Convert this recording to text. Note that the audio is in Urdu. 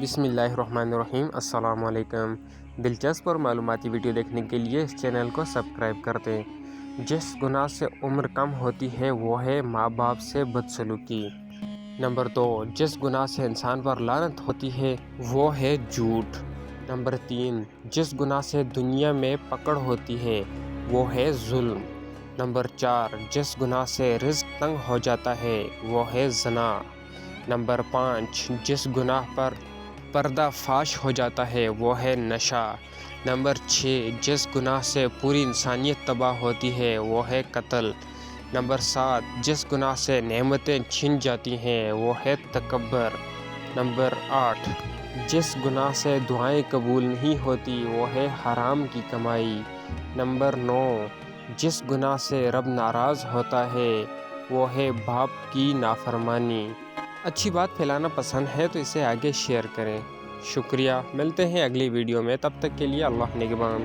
بسم اللہ الرحمن الرحیم۔ السلام علیکم۔ دلچسپ اور معلوماتی ویڈیو دیکھنے کے لیے اس چینل کو سبسکرائب کر دیں۔ جس گناہ سے عمر کم ہوتی ہے وہ ہے ماں باپ سے بدسلوکی۔ نمبر 2، جس گناہ سے انسان پر لعنت ہوتی ہے وہ ہے جھوٹ۔ نمبر 3، جس گناہ سے دنیا میں پکڑ ہوتی ہے وہ ہے ظلم۔ نمبر 4، جس گناہ سے رزق تنگ ہو جاتا ہے وہ ہے زنا۔ نمبر 5، جس گناہ پر پردہ فاش ہو جاتا ہے وہ ہے نشہ۔ نمبر 6، جس گناہ سے پوری انسانیت تباہ ہوتی ہے وہ ہے قتل۔ نمبر 7، جس گناہ سے نعمتیں چھن جاتی ہیں وہ ہے تکبر۔ نمبر 8، جس گناہ سے دعائیں قبول نہیں ہوتی وہ ہے حرام کی کمائی۔ نمبر 9، جس گناہ سے رب ناراض ہوتا ہے وہ ہے باپ کی نافرمانی۔ اچھی بات پھیلانا پسند ہے تو اسے آگے شیئر کریں۔ شکریہ۔ ملتے ہیں اگلی ویڈیو میں، تب تک کے لیے اللہ نگہبان۔